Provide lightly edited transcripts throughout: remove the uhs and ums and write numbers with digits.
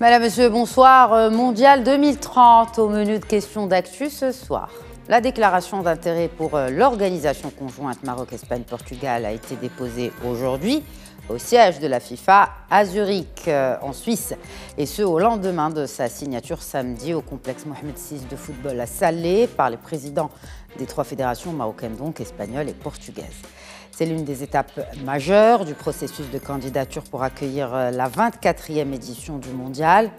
Madame, Monsieur, bonsoir. Mondial 2030 au menu de questions d'actu ce soir. La déclaration d'intérêt pour l'organisation conjointe Maroc-Espagne-Portugal a été déposée aujourd'hui au siège de la FIFA à Zurich, en Suisse, et ce au lendemain de sa signature samedi au complexe Mohamed VI de football à Salé par les présidents des trois fédérations marocaines, donc espagnoles et portugaises. C'est l'une des étapes majeures du processus de candidature pour accueillir la 24e édition du Mondial.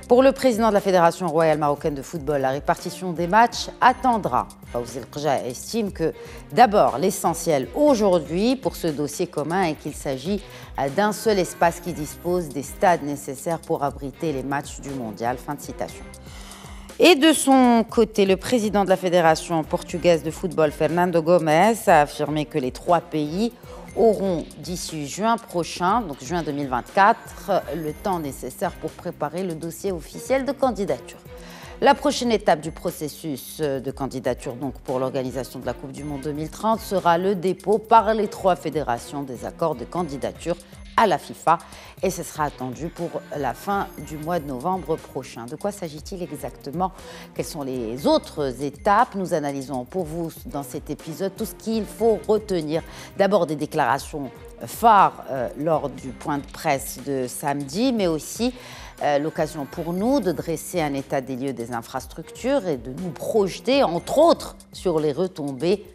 Pour le président de la Fédération royale marocaine de football, la répartition des matchs attendra. Fawzi El Kja estime que d'abord l'essentiel aujourd'hui pour ce dossier commun est qu'il s'agit d'un seul espace qui dispose des stades nécessaires pour abriter les matchs du Mondial. Fin de citation. Et de son côté, le président de la Fédération portugaise de football, Fernando Gomes, a affirmé que les trois pays auront d'ici juin prochain, donc juin 2024, le temps nécessaire pour préparer le dossier officiel de candidature. La prochaine étape du processus de candidature donc pour l'organisation de la Coupe du Monde 2030 sera le dépôt par les trois fédérations des accords de candidature à la FIFA et ce sera attendu pour la fin du mois de novembre prochain. De quoi s'agit-il exactement? Quelles sont les autres étapes? Nous analysons pour vous dans cet épisode tout ce qu'il faut retenir. D'abord des déclarations phares lors du point de presse de samedi, mais aussi l'occasion pour nous de dresser un état des lieux des infrastructures et de nous projeter, entre autres, sur les retombées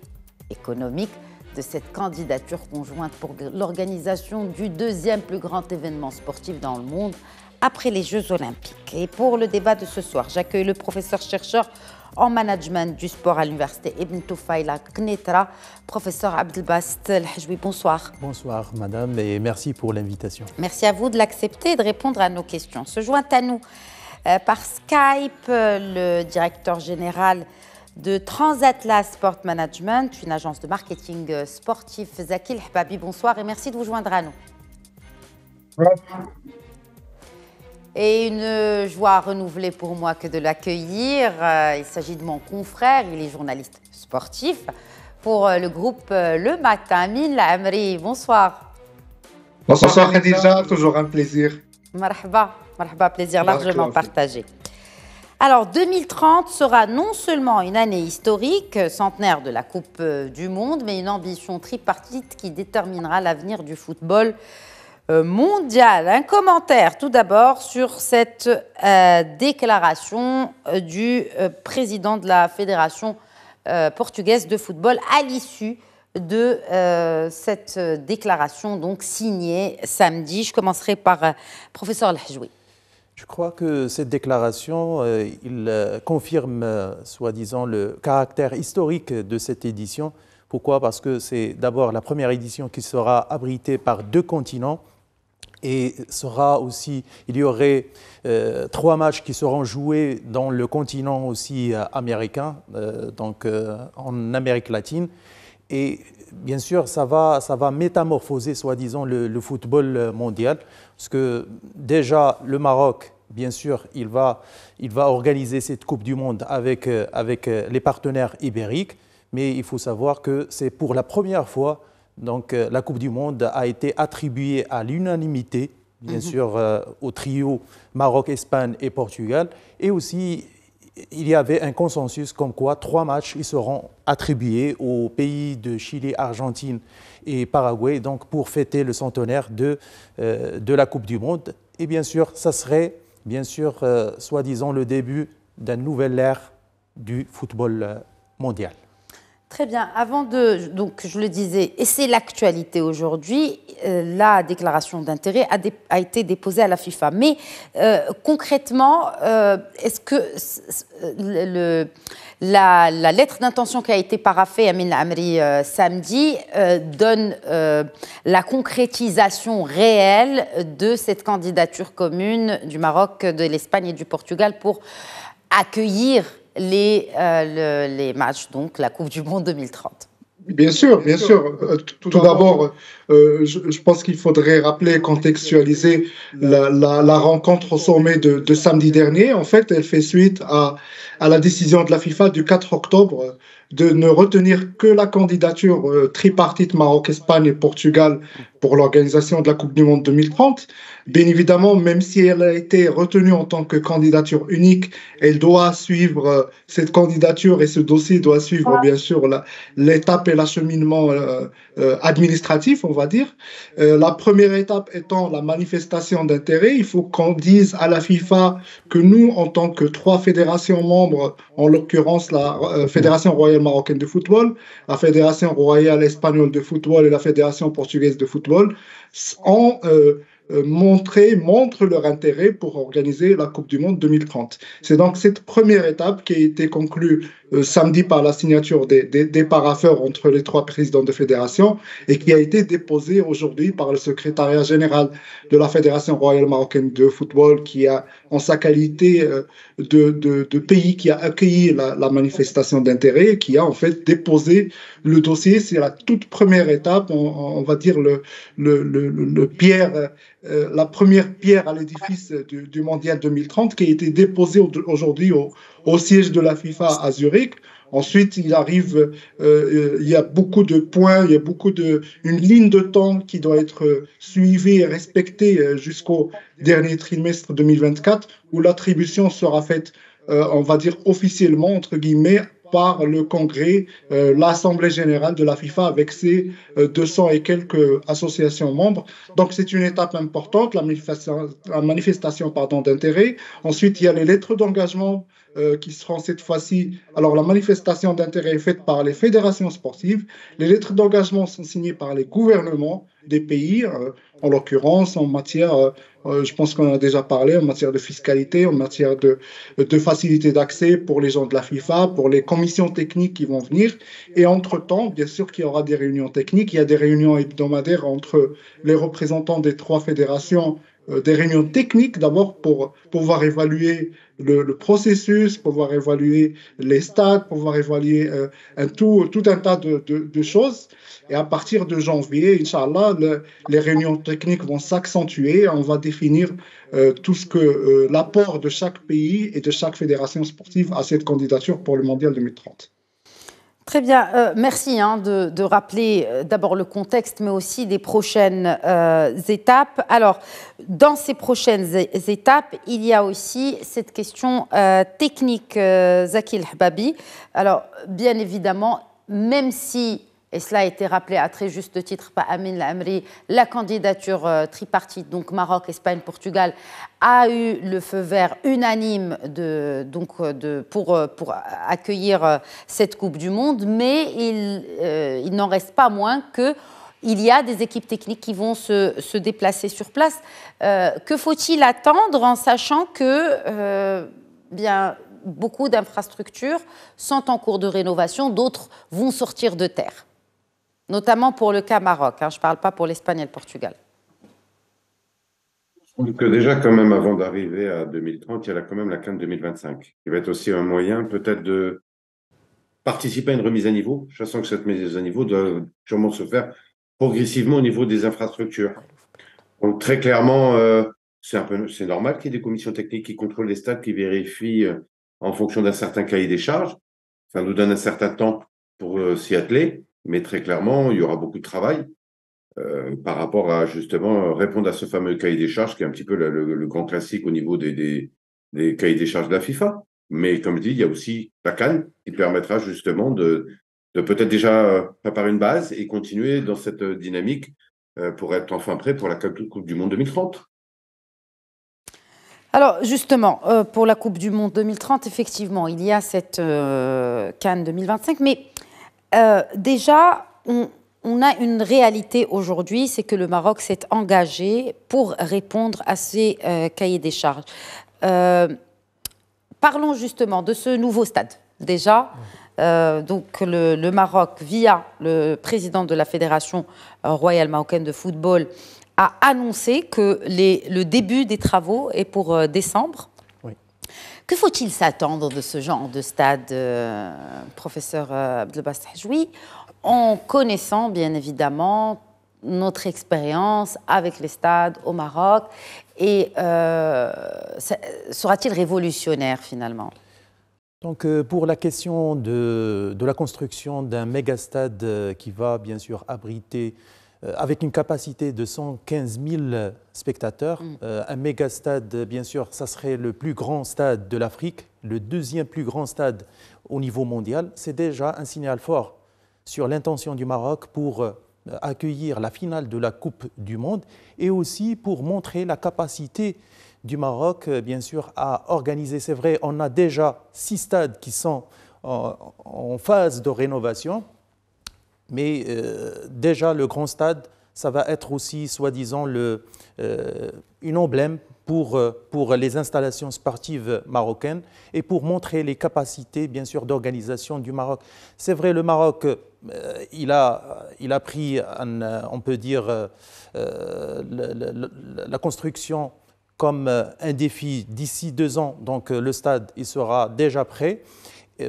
économiques de cette candidature conjointe pour l'organisation du deuxième plus grand événement sportif dans le monde après les Jeux Olympiques. Et pour le débat de ce soir, j'accueille le professeur-chercheur en management du sport à l'université Ibn Tufayla Knetra, professeur Abdelbast El Hajwi. Bonsoir. Bonsoir madame et merci pour l'invitation. Merci à vous de l'accepter et de répondre à nos questions. Se joint à nous par Skype le directeur général de Transatlas Sport Management, une agence de marketing sportif, Zaki El Hbabi. Bonsoir et merci de vous joindre à nous. Et une joie renouvelée pour moi que de l'accueillir. Il s'agit de mon confrère, il est journaliste sportif pour le groupe Le Matin, Amin Lamri. Bonsoir. Bonsoir Khadija, toujours un plaisir. Marhaba, marhaba, plaisir largement partagé. Alors 2030 sera non seulement une année historique, centenaire de la Coupe du Monde, mais une ambition tripartite qui déterminera l'avenir du football mondial. Un commentaire tout d'abord sur cette déclaration du président de la Fédération portugaise de football à l'issue de cette déclaration donc signée samedi. Je commencerai par professeur El Hajwi. Je crois que cette déclaration, il confirme, soi-disant, le caractère historique de cette édition. Pourquoi? Parce que c'est d'abord la première édition qui sera abritée par deux continents et sera aussi, il y aurait 3 matchs qui seront joués dans le continent aussi américain, donc en Amérique latine. Et bien sûr, ça va métamorphoser, soi-disant, le football mondial, parce que déjà, le Maroc, bien sûr, il va organiser cette Coupe du Monde avec les partenaires ibériques, mais il faut savoir que c'est pour la première fois, donc la Coupe du Monde a été attribuée à l'unanimité, bien sûr, au trio Maroc, Espagne et Portugal, et aussi il y avait un consensus comme quoi 3 matchs ils seront attribués aux pays de Chili, Argentine et Paraguay, donc pour fêter le centenaire de la Coupe du Monde. Et bien sûr, ça serait, bien sûr, soi-disant le début d'une nouvelle ère du football mondial. Très bien. Avant de, donc je le disais, et c'est l'actualité aujourd'hui, la déclaration d'intérêt a été déposée à la FIFA. Mais concrètement, est-ce que la lettre d'intention qui a été paraphée à Amin Lamri samedi donne la concrétisation réelle de cette candidature commune du Maroc, de l'Espagne et du Portugal pour accueillir les matchs, donc la Coupe du Monde 2030? Bien sûr, bien sûr. Tout d'abord, je pense qu'il faudrait rappeler, contextualiser la rencontre au sommet de samedi dernier. En fait, elle fait suite à la décision de la FIFA du 4 octobre de ne retenir que la candidature tripartite Maroc, Espagne et Portugal pour l'organisation de la Coupe du Monde 2030. Bien évidemment, même si elle a été retenue en tant que candidature unique, elle doit suivre cette candidature et ce dossier doit suivre bien sûr l'étape et l'acheminement administratif, on va dire. La première étape étant la manifestation d'intérêt. Il faut qu'on dise à la FIFA que nous, en tant que 3 fédérations membres, en l'occurrence la Fédération royale marocaine de football, la Fédération royale espagnole de football et la Fédération portugaise de football, ont montrent leur intérêt pour organiser la Coupe du Monde 2030. C'est donc cette première étape qui a été conclue samedi par la signature des parapheurs entre les 3 présidents de fédération et qui a été déposée aujourd'hui par le secrétariat général de la Fédération royale marocaine de football qui a, en sa qualité de pays qui a accueilli la manifestation d'intérêt, qui a en fait déposé le dossier. C'est la toute première étape, on va dire la première pierre à l'édifice du Mondial 2030 qui a été déposée aujourd'hui au siège de la FIFA à Zurich. Ensuite, il y a beaucoup de points, il y a une ligne de temps qui doit être suivie et respectée jusqu'au dernier trimestre 2024 où l'attribution sera faite, on va dire officiellement, entre guillemets, par le Congrès, l'Assemblée générale de la FIFA avec ses 200 et quelques associations membres. Donc, c'est une étape importante, la manifestation d'intérêt. Ensuite, il y a les lettres d'engagement qui seront cette fois-ci. Alors, la manifestation d'intérêt est faite par les fédérations sportives. Les lettres d'engagement sont signées par les gouvernements des pays, en l'occurrence en matière, je pense qu'on en a déjà parlé, en matière de fiscalité, en matière de facilité d'accès pour les gens de la FIFA, pour les commissions techniques qui vont venir. Et entre-temps, bien sûr qu'il y aura des réunions techniques. Il y a des réunions hebdomadaires entre les représentants des 3 fédérations, des réunions techniques d'abord pour pouvoir évaluer le processus, pouvoir évaluer les stades, pouvoir évaluer tout un tas de choses. Et à partir de janvier, Inch'Allah, les réunions techniques vont s'accentuer. On va définir tout ce que l'apport de chaque pays et de chaque fédération sportive à cette candidature pour le Mondial 2030. Très bien, merci de rappeler d'abord le contexte, mais aussi des prochaines étapes. Alors, dans ces prochaines étapes, il y a aussi cette question technique, Zaki El Hababi. Alors, bien évidemment, même si, et cela a été rappelé à très juste titre par Amin Lamri, la candidature tripartite, donc Maroc, Espagne, Portugal, a eu le feu vert unanime pour accueillir cette Coupe du Monde, mais il n'en reste pas moins qu'il y a des équipes techniques qui vont se déplacer sur place. Que faut-il attendre en sachant que beaucoup d'infrastructures sont en cours de rénovation, d'autres vont sortir de terre, notamment pour le cas Maroc, je ne parle pas pour l'Espagne et le Portugal. Donc déjà, quand même, avant d'arriver à 2030, il y a quand même la CAN 2025, qui va être aussi un moyen peut-être de participer à une remise à niveau, sachant que cette remise à niveau doit sûrement se faire progressivement au niveau des infrastructures. Donc très clairement, c'est normal qu'il y ait des commissions techniques qui contrôlent les stades, qui vérifient en fonction d'un certain cahier des charges. Ça nous donne un certain temps pour s'y atteler, mais très clairement, il y aura beaucoup de travail par rapport à justement répondre à ce fameux cahier des charges qui est un petit peu le grand classique au niveau des cahiers des charges de la FIFA. Mais comme je dis, il y a aussi la CAN qui permettra justement de peut-être déjà préparer une base et continuer dans cette dynamique pour être enfin prêt pour la Coupe du Monde 2030. Alors justement, pour la Coupe du Monde 2030, effectivement, il y a cette CAN 2025, mais déjà, on a une réalité aujourd'hui, c'est que le Maroc s'est engagé pour répondre à ces cahiers des charges. Parlons justement de ce nouveau stade. Déjà, donc le Maroc, via le président de la Fédération royale marocaine de football, a annoncé que le début des travaux est pour décembre. Oui. Que faut-il s'attendre de ce genre de stade, professeur Abdelbast Hajjoui, en connaissant bien évidemment notre expérience avec les stades au Maroc et sera-t-il révolutionnaire finalement? Donc pour la question de la construction d'un méga stade qui va bien sûr abriter avec une capacité de 115 000 spectateurs. Un méga stade, bien sûr, ça serait le plus grand stade de l'Afrique, le deuxième plus grand stade au niveau mondial. C'est déjà un signal fort sur l'intention du Maroc pour accueillir la finale de la Coupe du Monde et aussi pour montrer la capacité du Maroc, bien sûr, à organiser. C'est vrai, on a déjà 6 stades qui sont en phase de rénovation. Mais déjà, le grand stade, ça va être aussi, soi-disant, une emblème pour les installations sportives marocaines et pour montrer les capacités, bien sûr, d'organisation du Maroc. C'est vrai, le Maroc, il a pris, on peut dire, la construction comme un défi d'ici 2 ans. Donc, le stade, il sera déjà prêt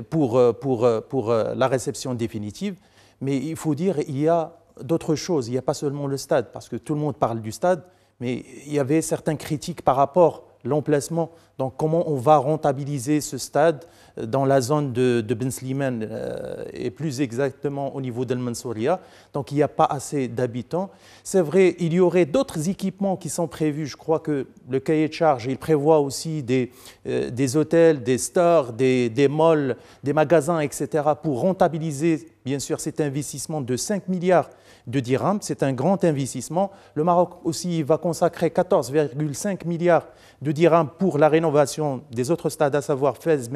pour la réception définitive. Mais il faut dire qu'il y a d'autres choses, il n'y a pas seulement le stade, parce que tout le monde parle du stade, mais il y avait certaines critiques par rapport à l'emplacement. Donc comment on va rentabiliser ce stade dans la zone de Ben Slimane et plus exactement au niveau d'Al Mansouria. Donc il n'y a pas assez d'habitants. C'est vrai, il y aurait d'autres équipements qui sont prévus. Je crois que le cahier de charge, il prévoit aussi des hôtels, des stores, des malls, des magasins, etc. pour rentabiliser bien sûr cet investissement de 5 milliards de dirhams. C'est un grand investissement. Le Maroc aussi va consacrer 14,5 milliards de dirhams pour la rénovation des autres stades, à savoir Fès,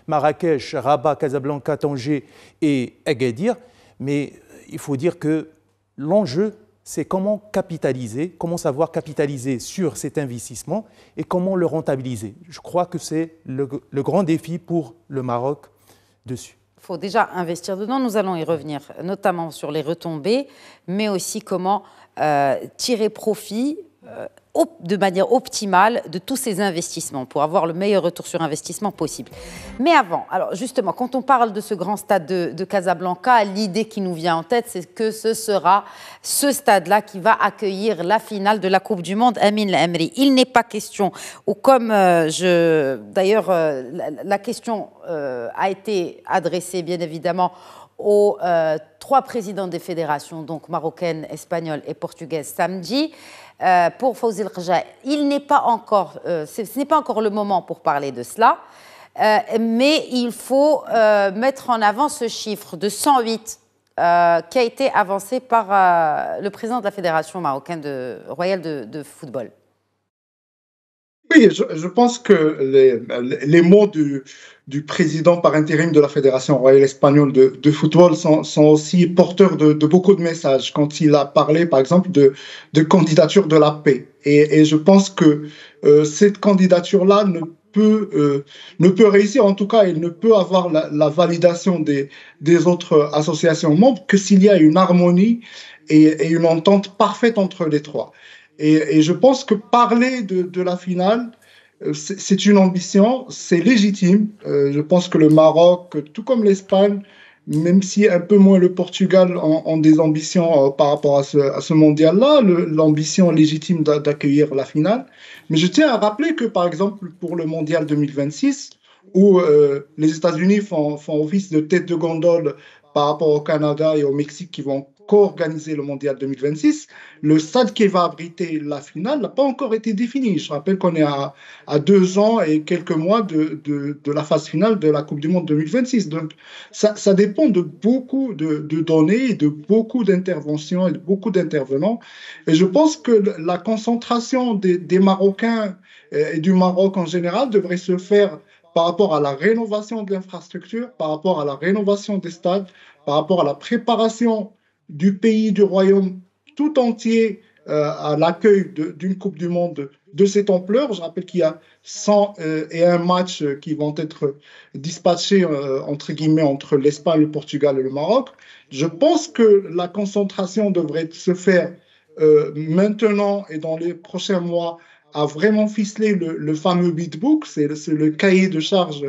Marrakech, Rabat, Casablanca, Tanger et Agadir. Mais il faut dire que l'enjeu, c'est comment capitaliser, comment savoir capitaliser sur cet investissement et comment le rentabiliser. Je crois que c'est le grand défi pour le Maroc dessus. Il faut déjà investir dedans. Nous allons y revenir, notamment sur les retombées, mais aussi comment tirer profit de manière optimale de tous ces investissements pour avoir le meilleur retour sur investissement possible. Mais avant, alors justement, quand on parle de ce grand stade de Casablanca, l'idée qui nous vient en tête, c'est que ce sera ce stade-là qui va accueillir la finale de la Coupe du Monde, Amin Lamri. Il n'est pas question, ou comme d'ailleurs la question a été adressée bien évidemment aux 3 présidents des fédérations, donc marocaine, espagnole et portugaise samedi. Pour Fawzi El Kherja, ce n'est pas encore le moment pour parler de cela, mais il faut mettre en avant ce chiffre de 108 qui a été avancé par le président de la Fédération marocaine royale de football. Oui, je pense que les mots du président par intérim de la Fédération royale espagnole de football sont aussi porteurs de beaucoup de messages quand il a parlé, par exemple, de candidature de la paix. Et je pense que cette candidature-là ne peut réussir, en tout cas, il ne peut avoir la validation des autres associations membres que s'il y a une harmonie et une entente parfaite entre les 3. Et je pense que parler de la finale, c'est une ambition, c'est légitime. Je pense que le Maroc, tout comme l'Espagne, même si un peu moins le Portugal, ont des ambitions par rapport à ce mondial-là, l'ambition légitime d'accueillir la finale. Mais je tiens à rappeler que, par exemple, pour le mondial 2026, où les États-Unis font office de tête de gondole par rapport au Canada et au Mexique qui vont co-organiser le mondial 2026, le stade qui va abriter la finale n'a pas encore été défini. Je rappelle qu'on est à 2 ans et quelques mois de la phase finale de la Coupe du Monde 2026. Donc, ça dépend de beaucoup de données, de beaucoup d'interventions et de beaucoup d'intervenants. Et je pense que la concentration des Marocains et du Maroc en général devrait se faire par rapport à la rénovation de l'infrastructure, par rapport à la rénovation des stades, par rapport à la préparation du pays, du royaume tout entier à l'accueil d'une Coupe du Monde de cette ampleur. Je rappelle qu'il y a 101 matchs qui vont être dispatchés entre guillemets entre l'Espagne, le Portugal et le Maroc. Je pense que la concentration devrait se faire maintenant et dans les prochains mois à vraiment ficeler le fameux beatbook, c'est le cahier de charge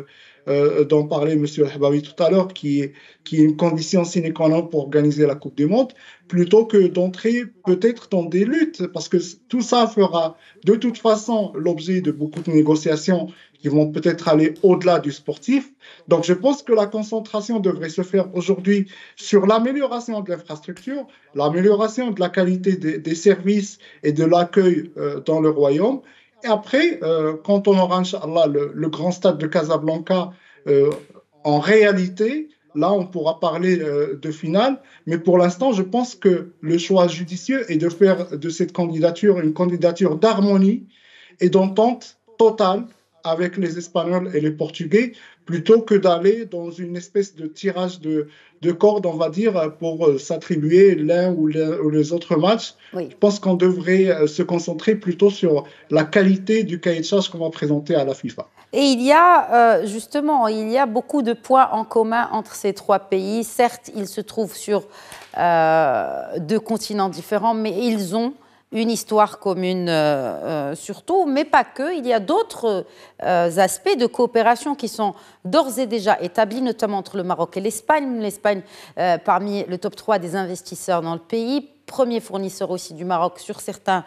dont parlait M. Habawi tout à l'heure, qui est une condition sine qua non pour organiser la Coupe du Monde, plutôt que d'entrer peut-être dans des luttes, parce que tout ça fera de toute façon l'objet de beaucoup de négociations qui vont peut-être aller au-delà du sportif. Donc, je pense que la concentration devrait se faire aujourd'hui sur l'amélioration de l'infrastructure, l'amélioration de la qualité des services et de l'accueil dans le royaume. Et après, quand on aura, Inch'Allah, le grand stade de Casablanca, en réalité, là, on pourra parler de finale. Mais pour l'instant, je pense que le choix judicieux est de faire de cette candidature une candidature d'harmonie et d'entente totale avec les Espagnols et les Portugais, plutôt que d'aller dans une espèce de tirage de cordes, on va dire, pour s'attribuer l'un ou les autres matchs. Oui. Je pense qu'on devrait se concentrer plutôt sur la qualité du cahier de charges qu'on va présenter à la FIFA. Et il y a justement, il y a beaucoup de points en commun entre ces trois pays. Certes, ils se trouvent sur deux continents différents, mais ils ont une histoire commune surtout, mais pas que. Il y a d'autres aspects de coopération qui sont d'ores et déjà établis, notamment entre le Maroc et l'Espagne. L'Espagne, parmi le top 3 des investisseurs dans le pays, premier fournisseur aussi du Maroc sur certains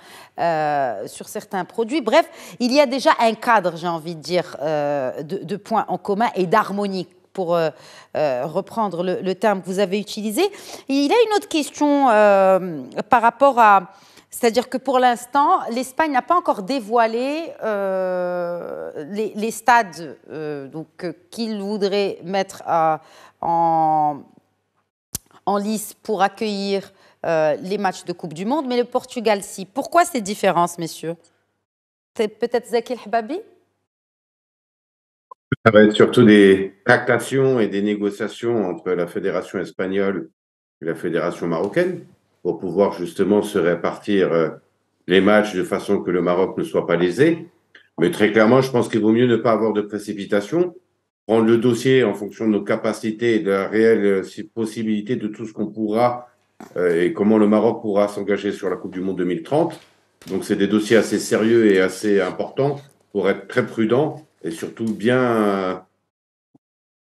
produits. Bref, il y a déjà un cadre, j'ai envie de dire, de points en commun et d'harmonie, pour reprendre le terme que vous avez utilisé. Et il y a une autre question par rapport à... C'est-à-dire que pour l'instant, l'Espagne n'a pas encore dévoilé les stades qu'il voudrait mettre en lice pour accueillir les matchs de Coupe du Monde, mais le Portugal, si. Pourquoi ces différences, messieurs? Peut-être Zaki El Hababi? Ça va être surtout des tractations et des négociations entre la fédération espagnole et la fédération marocaine pour pouvoir justement se répartir les matchs de façon que le Maroc ne soit pas lésé. Mais très clairement, je pense qu'il vaut mieux ne pas avoir de précipitation, prendre le dossier en fonction de nos capacités et de la réelle possibilité de tout ce qu'on pourra et comment le Maroc pourra s'engager sur la Coupe du Monde 2030. Donc, c'est des dossiers assez sérieux et assez importants pour être très prudent et surtout bien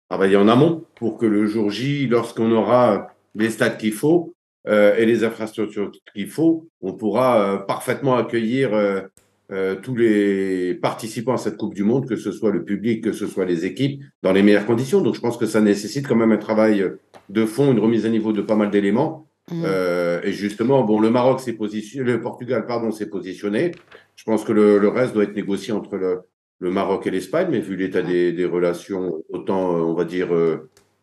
travailler en amont pour que le jour J, lorsqu'on aura les stades qu'il faut et les infrastructures qu'il faut, on pourra parfaitement accueillir tous les participants à cette Coupe du Monde, que ce soit le public, que ce soit les équipes, dans les meilleures conditions. Donc, je pense que ça nécessite quand même un travail de fond, une remise à niveau de pas mal d'éléments. Et justement, bon, le Portugal, s'est positionné. Je pense que le reste doit être négocié entre le Maroc et l'Espagne, mais vu l'état des relations, autant, on va dire,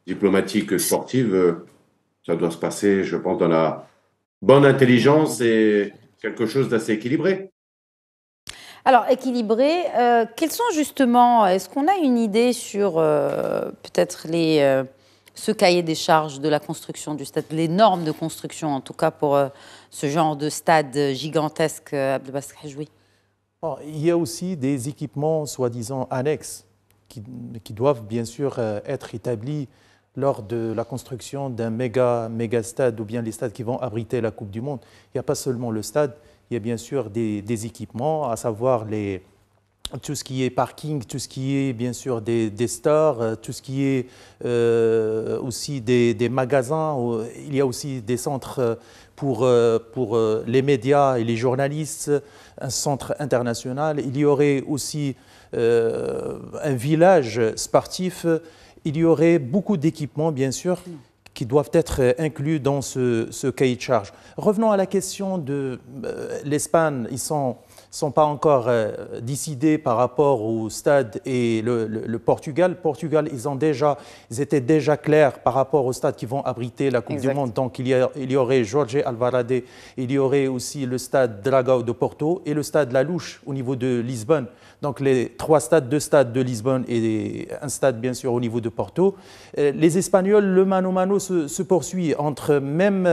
diplomatiques que sportives, ça doit se passer, je pense, dans la bonne intelligence et quelque chose d'assez équilibré. Alors, équilibré, quels sont justement, est-ce qu'on a une idée sur peut-être ce cahier des charges de la construction du stade, les normes de construction, en tout cas pour ce genre de stade gigantesque, Abdelbasset Hadjoui? Il y a aussi des équipements soi-disant annexes qui doivent bien sûr être établis lors de la construction d'un méga stade ou bien les stades qui vont abriter la Coupe du Monde. Il n'y a pas seulement le stade, il y a bien sûr des équipements, à savoir tout ce qui est parking, tout ce qui est bien sûr des stores, tout ce qui est aussi des magasins. Il y a aussi des centres pour les médias et les journalistes, un centre international. Il y aurait aussi un village sportif. Il y aurait beaucoup d'équipements, bien sûr, qui doivent être inclus dans ce cahier de charge. Revenons à la question de l'Espagne. Ils sont pas encore décidés par rapport au stade et le Portugal. Portugal, ils étaient déjà clairs par rapport au stade qui vont abriter la Coupe du Monde. Donc, il y aurait Jorge Alvarade, il y aurait aussi le stade Dragao de Porto et le stade La Louche au niveau de Lisbonne. Donc, les deux stades de Lisbonne et un stade, bien sûr, au niveau de Porto. Les Espagnols, le mano-mano se poursuit entre même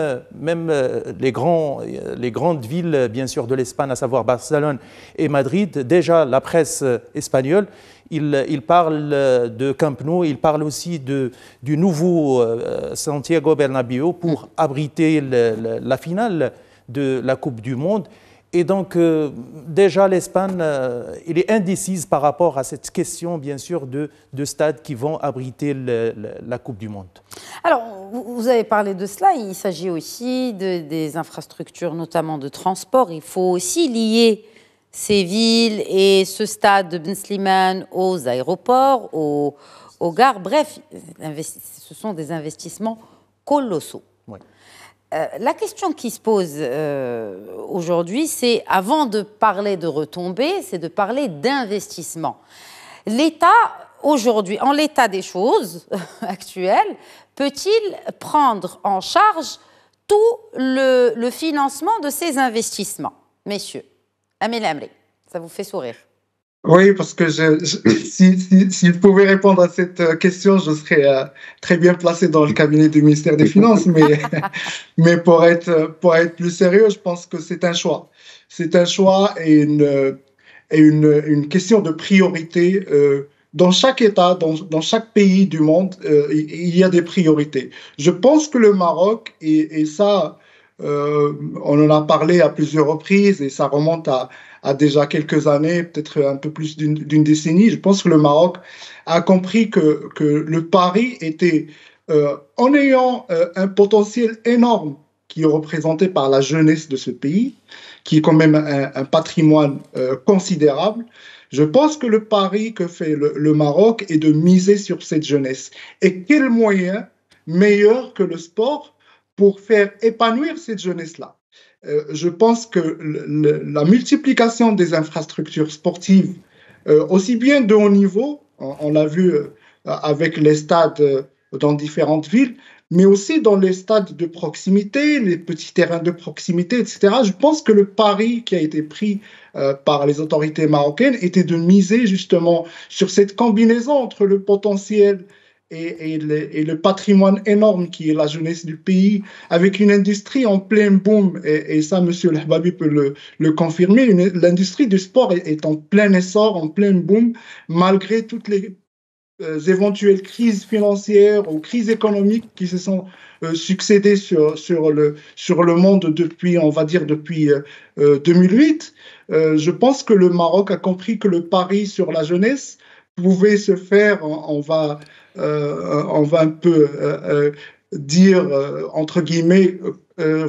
les grandes villes, bien sûr, de l'Espagne, à savoir Barcelone et Madrid. Déjà, la presse espagnole, il parle de Camp Nou, il parle aussi du nouveau Santiago Bernabéu pour abriter la finale de la Coupe du Monde. Et donc, déjà, l'Espagne, il est indécise par rapport à cette question, bien sûr, de stades qui vont abriter la Coupe du Monde. Alors, vous avez parlé de cela. Il s'agit aussi des infrastructures, notamment de transport. Il faut aussi lier ces villes et ce stade de Ben Slimane aux aéroports, aux gares. Bref, ce sont des investissements colossaux. Oui. La question qui se pose aujourd'hui, c'est, avant de parler de retombées, c'est de parler d'investissement. L'État, aujourd'hui, en l'état des choses actuelles, peut-il prendre en charge tout le financement de ces investissements? Messieurs, Amel Amri, ça vous fait sourire? Oui, parce que si je pouvais répondre à cette question, je serais très bien placé dans le cabinet du ministère des Finances. Mais pour être plus sérieux, je pense que c'est un choix. C'est un choix et une question de priorité. Dans chaque État, dans chaque pays du monde, il y a des priorités. Je pense que le Maroc, et ça, on en a parlé à plusieurs reprises, et ça remonte à déjà quelques années, peut-être un peu plus d'une décennie. Je pense que le Maroc a compris que le pari était, en ayant un potentiel énorme qui est représenté par la jeunesse de ce pays, qui est quand même un patrimoine considérable. Je pense que le pari que fait le Maroc est de miser sur cette jeunesse. Et quel moyen meilleur que le sport pour faire épanouir cette jeunesse-là? Je pense que la multiplication des infrastructures sportives, aussi bien de haut niveau, on l'a vu avec les stades dans différentes villes, mais aussi dans les stades de proximité, les petits terrains de proximité, etc. Je pense que le pari qui a été pris par les autorités marocaines était de miser justement sur cette combinaison entre le potentiel et le patrimoine énorme qui est la jeunesse du pays, avec une industrie en plein boom, et ça, M. El-Hababi peut le confirmer, l'industrie du sport est en plein essor, en plein boom, malgré toutes les éventuelles crises financières ou crises économiques qui se sont succédées sur le monde depuis, on va dire, depuis 2008. Je pense que le Maroc a compris que le pari sur la jeunesse pouvait se faire, on va un peu dire, entre guillemets,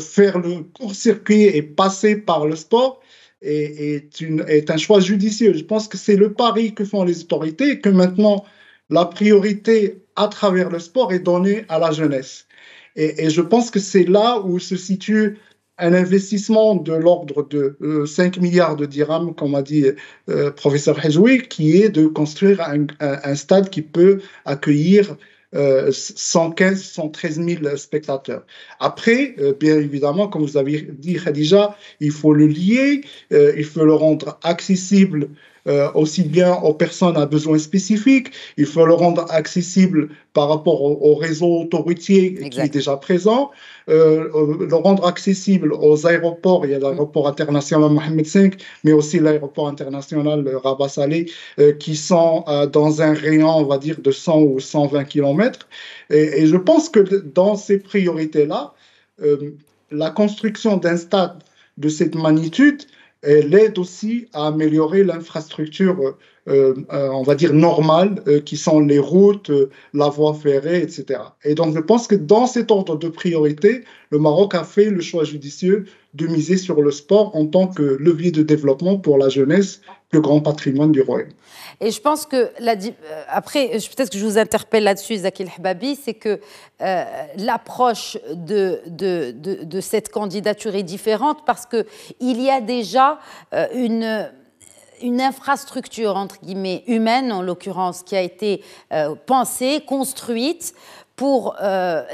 faire le court-circuit et passer par le sport est un choix judicieux. Je pense que c'est le pari que font les autorités et que maintenant, la priorité à travers le sport est donnée à la jeunesse. Et je pense que c'est là où se situe un investissement de l'ordre de 5 milliards de dirhams, comme a dit professeur Hedjoui, qui est de construire un stade qui peut accueillir 115, 113 000 spectateurs. Après, bien évidemment, comme vous avez dit, Khadija, il faut le lier, il faut le rendre accessible aussi bien aux personnes à besoins spécifiques, il faut le rendre accessible par rapport au réseau autoroutier qui est déjà présent, le rendre accessible aux aéroports. Il y a l'aéroport international Mohamed V, mais aussi l'aéroport international Rabat Saleh, qui sont dans un rayon, on va dire, de 100 ou 120 km. Et je pense que dans ces priorités-là, la construction d'un stade de cette magnitude l'aide aussi à améliorer l'infrastructure, on va dire, normale, qui sont les routes, la voie ferrée, etc. Et donc, je pense que dans cet ordre de priorité, le Maroc a fait le choix judicieux de miser sur le sport en tant que levier de développement pour la jeunesse, le grand patrimoine du royaume. Et je pense que, après, peut-être que je vous interpelle là-dessus, Zaki El-Hababi, c'est que l'approche de cette candidature est différente parce qu'il y a déjà une infrastructure, entre guillemets, humaine, en l'occurrence, qui a été pensée, construite pour,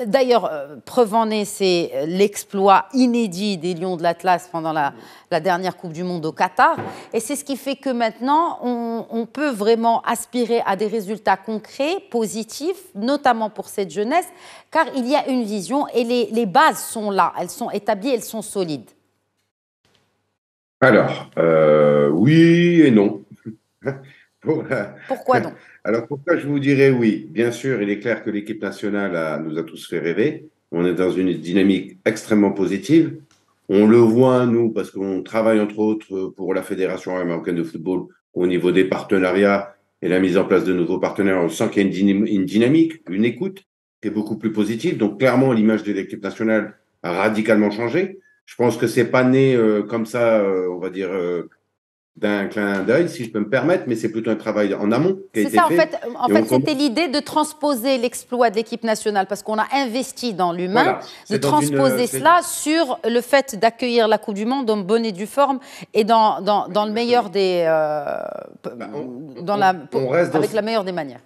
d'ailleurs, preuve en est, c'est l'exploit inédit des Lions de l'Atlas pendant la dernière Coupe du Monde au Qatar. Et c'est ce qui fait que maintenant, on peut vraiment aspirer à des résultats concrets, positifs, notamment pour cette jeunesse, car il y a une vision et les bases sont là, elles sont établies, elles sont solides. Alors, oui et non. Pourquoi donc? Alors, pourquoi je vous dirais oui? Bien sûr, il est clair que l'équipe nationale nous a tous fait rêver. On est dans une dynamique extrêmement positive. On le voit, nous, parce qu'on travaille, entre autres, pour la Fédération marocaine de football au niveau des partenariats et la mise en place de nouveaux partenaires. On sent qu'il y a une dynamique, une écoute qui est beaucoup plus positive. Donc, clairement, l'image de l'équipe nationale a radicalement changé. Je pense que c'est pas né comme ça, on va dire, d'un clin d'œil, si je peux me permettre, mais c'est plutôt un travail en amont qui a été fait. En fait c'était l'idée de transposer l'exploit de l'équipe nationale, parce qu'on a investi dans l'humain, voilà, de transposer cela sur le fait d'accueillir la Coupe du Monde en bonne et due forme et dans le meilleur des... avec la meilleure des manières.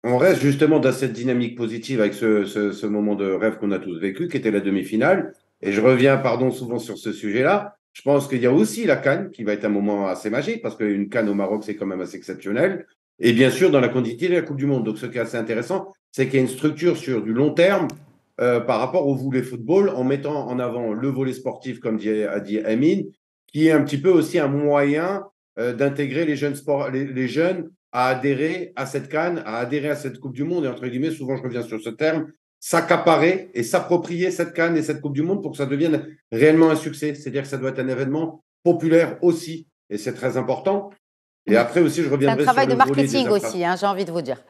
On reste justement dans cette dynamique positive avec ce moment de rêve qu'on a tous vécu, qui était la demi-finale. Et je reviens, souvent sur ce sujet-là. Je pense qu'il y a aussi la CAN, qui va être un moment assez magique, parce qu'une CAN au Maroc, c'est quand même assez exceptionnel. Et bien sûr, dans la continuité de la Coupe du Monde. Donc, ce qui est assez intéressant, c'est qu'il y a une structure sur du long terme par rapport au volley football, en mettant en avant le volley sportif, comme a dit Amine, qui est un petit peu aussi un moyen d'intégrer les jeunes les jeunes à adhérer à cette CAN, à adhérer à cette Coupe du Monde, et entre guillemets, souvent je reviens sur ce terme, s'accaparer et s'approprier cette CAN et cette Coupe du Monde pour que ça devienne réellement un succès. C'est-à-dire que ça doit être un événement populaire aussi, et c'est très important. Et après aussi, je reviendrai sur le volet. C'est un travail de marketing aussi, hein, j'ai envie de vous dire.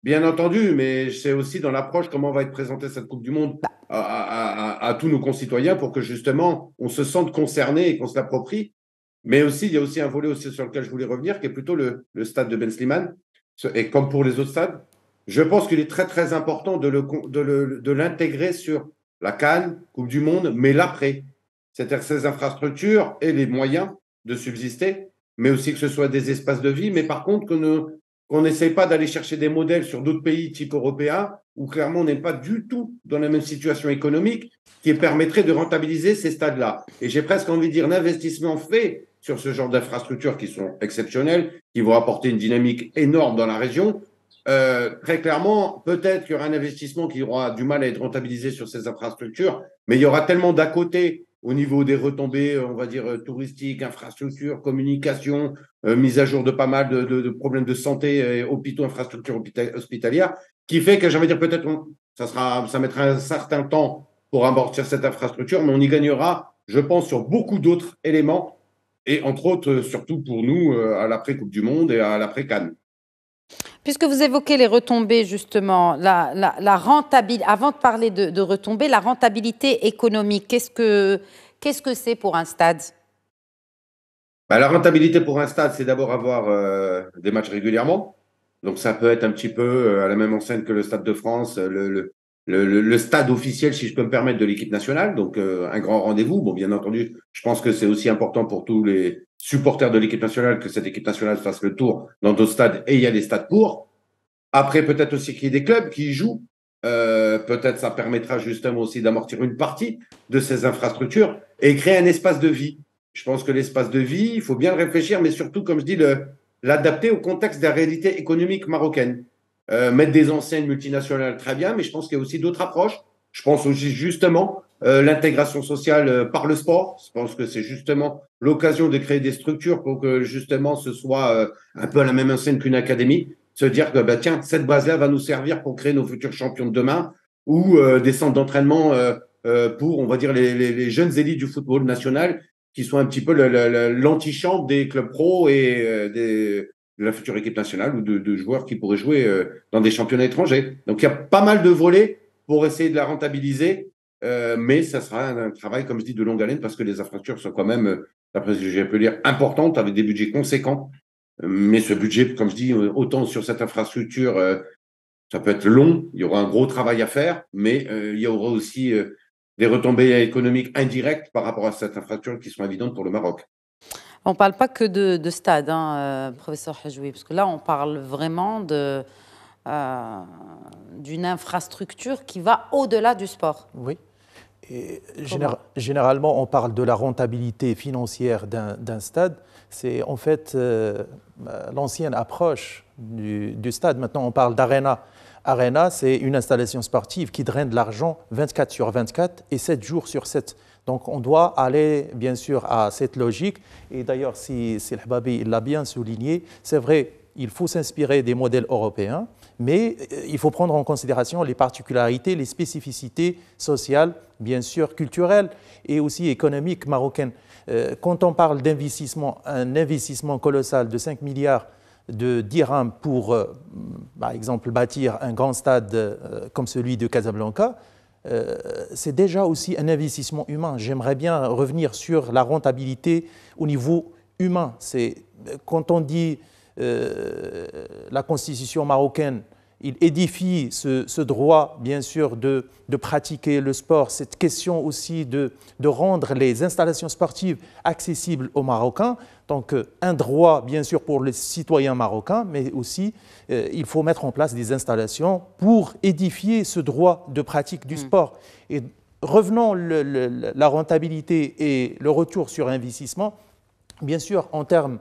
Bien entendu, mais c'est aussi dans l'approche comment va être présentée cette Coupe du Monde à tous nos concitoyens pour que justement on se sente concerné et qu'on se l'approprie. Mais aussi, il y a aussi un volet aussi sur lequel je voulais revenir, qui est plutôt le stade de Ben Slimane. Et comme pour les autres stades, je pense qu'il est très, très important de l'intégrer sur la CAN, Coupe du Monde, mais l'après. C'est-à-dire ces infrastructures et les moyens de subsister, mais aussi que ce soit des espaces de vie, mais par contre qu'on n'essaye pas d'aller chercher des modèles sur d'autres pays type européens, où clairement on n'est pas du tout dans la même situation économique, qui permettrait de rentabiliser ces stades-là. Et j'ai presque envie de dire l'investissement fait sur ce genre d'infrastructures qui sont exceptionnelles, qui vont apporter une dynamique énorme dans la région. Très clairement, peut-être qu'il y aura un investissement qui aura du mal à être rentabilisé sur ces infrastructures, mais il y aura tellement d'à côté au niveau des retombées, on va dire, touristiques, infrastructures, communication, mise à jour de pas mal de problèmes de santé, hôpitaux, infrastructures hospitalières, qui fait que, j'aimerais dire, peut-être ça mettra un certain temps pour amortir cette infrastructure, mais on y gagnera, je pense, sur beaucoup d'autres éléments, et entre autres, surtout pour nous, à l'après-Coupe du Monde et à l'après-Cannes. Puisque vous évoquez les retombées, justement, la rentabilité, avant de parler de retombées, la rentabilité économique, qu'est-ce que c'est pour un stade? La rentabilité pour un stade, c'est d'abord avoir des matchs régulièrement. Donc, ça peut être un petit peu à la même enseigne que le Stade de France, le stade officiel, si je peux me permettre, de l'équipe nationale. Donc, un grand rendez-vous. Bon, bien entendu, je pense que c'est aussi important pour tous les supporters de l'équipe nationale que cette équipe nationale fasse le tour dans d'autres stades, et il y a les stades pour. Après, peut-être aussi qu'il y ait des clubs qui y jouent. Peut-être ça permettra justement aussi d'amortir une partie de ces infrastructures et créer un espace de vie. Je pense que l'espace de vie, il faut bien le réfléchir, mais surtout, comme je dis, l'adapter au contexte de la réalité économique marocaine. Mettre des enseignes multinationales, très bien, mais je pense qu'il y a aussi d'autres approches. Je pense aussi justement l'intégration sociale par le sport. Je pense que c'est justement l'occasion de créer des structures pour que justement ce soit un peu à la même enseigne qu'une académie. Se dire que tiens, cette base-là va nous servir pour créer nos futurs champions de demain, ou des centres d'entraînement pour, on va dire, les jeunes élites du football national, qui sont un petit peu l'antichambre des clubs pro et de la future équipe nationale, ou de joueurs qui pourraient jouer dans des championnats étrangers. Donc il y a pas mal de volets pour essayer de la rentabiliser, mais ça sera un travail, comme je dis, de longue haleine, parce que les infrastructures sont quand même, d'après ce que je peux dire, importantes, avec des budgets conséquents. Mais ce budget, comme je dis, autant sur cette infrastructure, ça peut être long, il y aura un gros travail à faire, mais il y aura aussi des retombées économiques indirectes par rapport à cette infrastructure qui sont évidentes pour le Maroc. On ne parle pas que de stade, hein, professeur Hadjoui, parce que là, on parle vraiment d'une infrastructure qui va au-delà du sport. Oui. Et généralement, on parle de la rentabilité financière d'un stade. C'est en fait l'ancienne approche du stade. Maintenant, on parle d'Arena. Arena, c'est une installation sportive qui draine de l'argent 24 sur 24 et 7 jours sur 7. Donc, on doit aller, bien sûr, à cette logique. Et d'ailleurs, si El Hababi l'a bien souligné, c'est vrai, il faut s'inspirer des modèles européens, mais il faut prendre en considération les particularités, les spécificités sociales, bien sûr, culturelles et aussi économiques marocaines. Quand on parle d'investissement, un investissement colossal de 5 milliards de dirhams pour, par exemple, bâtir un grand stade comme celui de Casablanca, c'est déjà aussi un investissement humain. J'aimerais bien revenir sur la rentabilité au niveau humain. Quand on dit la constitution marocaine, il édifie ce droit, bien sûr, de pratiquer le sport, cette question aussi de rendre les installations sportives accessibles aux Marocains. Donc, un droit, bien sûr, pour les citoyens marocains, mais aussi, il faut mettre en place des installations pour édifier ce droit de pratique du sport. Et revenons la rentabilité et le retour sur investissement, bien sûr, en termes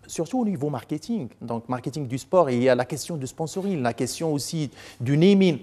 surtout au niveau marketing, donc marketing du sport, et il y a la question du sponsoring, la question aussi du naming.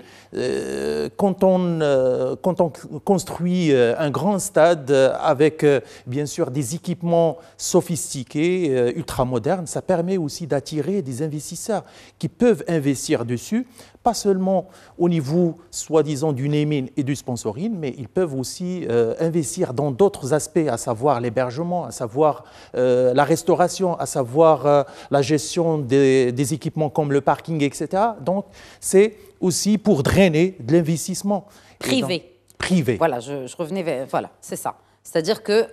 Quand on construit un grand stade avec bien sûr des équipements sophistiqués, ultramodernes, ça permet aussi d'attirer des investisseurs qui peuvent investir dessus, pas seulement au niveau, soi-disant, du naming et du sponsoring, mais ils peuvent aussi investir dans d'autres aspects, à savoir l'hébergement, à savoir la restauration, à savoir la gestion des équipements comme le parking, etc. Donc, c'est aussi pour drainer de l'investissement. Privé. Privé. Voilà, je revenais vers... Voilà, c'est ça. C'est-à-dire que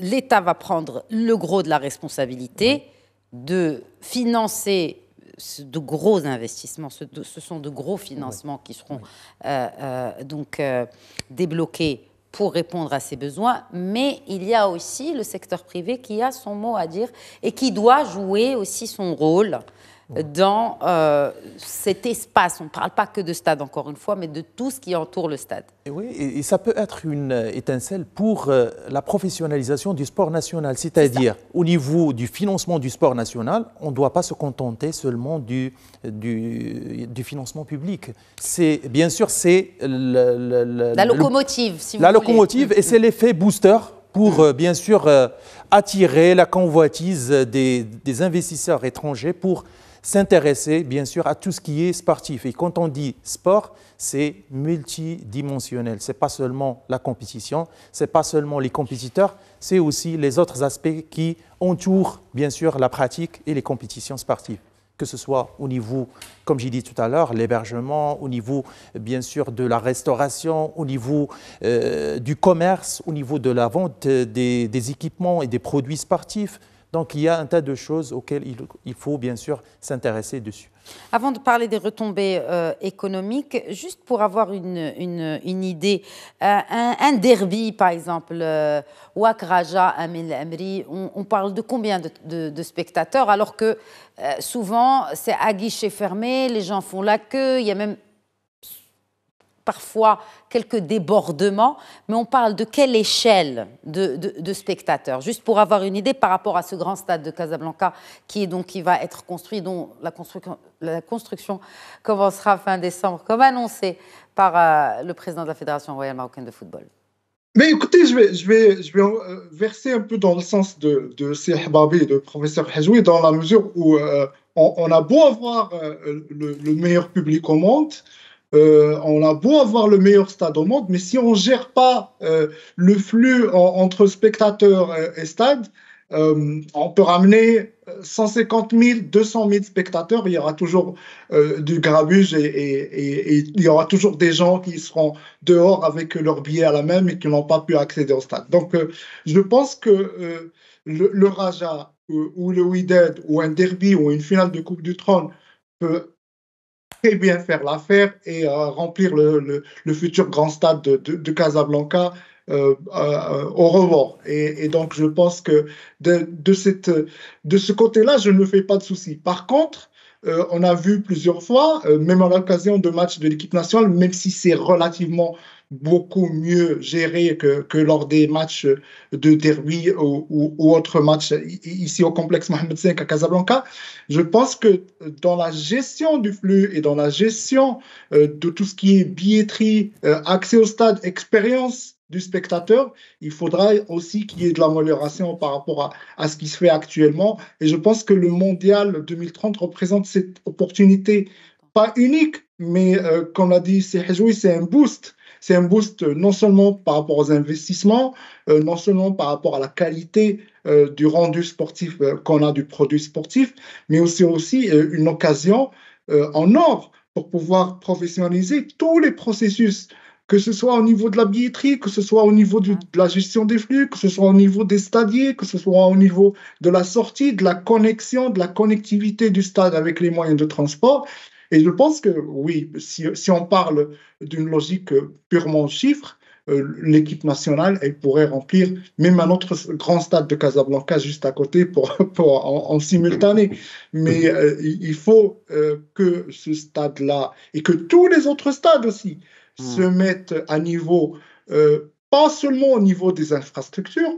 l'État va prendre le gros de la responsabilité de financer de gros investissements. Ce sont de gros financements qui seront débloqués pour répondre à ces besoins, mais il y a aussi le secteur privé qui a son mot à dire et qui doit jouer aussi son rôle dans cet espace. On ne parle pas que de stade, encore une fois, mais de tout ce qui entoure le stade. Et oui, et ça peut être une étincelle pour la professionnalisation du sport national, c'est-à-dire au niveau du financement du sport national, on ne doit pas se contenter seulement du financement public. Bien sûr, c'est la locomotive, si vous la voulez. locomotive, et c'est l'effet booster pour, bien sûr, attirer la convoitise des investisseurs étrangers pour s'intéresser, bien sûr, à tout ce qui est sportif. Et quand on dit sport, c'est multidimensionnel. Ce n'est pas seulement la compétition, ce n'est pas seulement les compétiteurs, c'est aussi les autres aspects qui entourent, bien sûr, la pratique et les compétitions sportives. Que ce soit au niveau, comme j'ai dit tout à l'heure, l'hébergement, au niveau, bien sûr, de la restauration, au niveau du commerce, au niveau de la vente des équipements et des produits sportifs. Donc, il y a un tas de choses auxquelles il faut bien sûr s'intéresser dessus. Avant de parler des retombées économiques, juste pour avoir une idée, un derby, par exemple, Wak Raja, Amel Amri, on parle de combien de spectateurs, alors que souvent, c'est à guichet fermé, les gens font la queue, il y a même parfois quelques débordements, mais on parle de quelle échelle de spectateurs? Juste pour avoir une idée par rapport à ce grand stade de Casablanca qui va être construit, dont la construction commencera fin décembre, comme annoncé par le président de la Fédération royale marocaine de football. Mais écoutez, je vais verser un peu dans le sens de Cheikh Babi et de professeur Hajoui, dans la mesure où on a beau avoir le meilleur public au monde, on a beau avoir le meilleur stade au monde, mais si on ne gère pas le flux entre spectateurs et stade, on peut ramener 150 000, 200 000 spectateurs, il y aura toujours du grabuge et il y aura toujours des gens qui seront dehors avec leur billet à la main et qui n'ont pas pu accéder au stade. Donc, je pense que le Raja ou le Wydad ou un derby ou une finale de Coupe du Trône peut très bien faire l'affaire et remplir le futur grand stade de Casablanca au rebord. Et donc, je pense que de ce côté-là, je ne me fais pas de soucis. Par contre, on a vu plusieurs fois, même à l'occasion de matchs de l'équipe nationale, même si c'est relativement beaucoup mieux géré que lors des matchs de derby ou autres matchs ici au complexe Mohamed V à Casablanca. Je pense que dans la gestion du flux et dans la gestion de tout ce qui est billetterie, accès au stade, expérience du spectateur, il faudra aussi qu'il y ait de l'amélioration par rapport à ce qui se fait actuellement. Et je pense que le Mondial 2030 représente cette opportunité, pas unique, mais comme l'a dit Hajoui, c'est un boost. C'est un boost non seulement par rapport aux investissements, non seulement par rapport à la qualité du rendu sportif qu'on a du produit sportif, mais aussi une occasion en or pour pouvoir professionnaliser tous les processus que ce soit au niveau de la billetterie, que ce soit au niveau de la gestion des flux, que ce soit au niveau des stadiers, que ce soit au niveau de la sortie, de la connexion, de la connectivité du stade avec les moyens de transport. Et je pense que oui, si on parle d'une logique purement chiffre, l'équipe nationale, elle pourrait remplir même un autre grand stade de Casablanca juste à côté en simultané. Mais il faut que ce stade-là et que tous les autres stades aussi se mettent à niveau, pas seulement au niveau des infrastructures,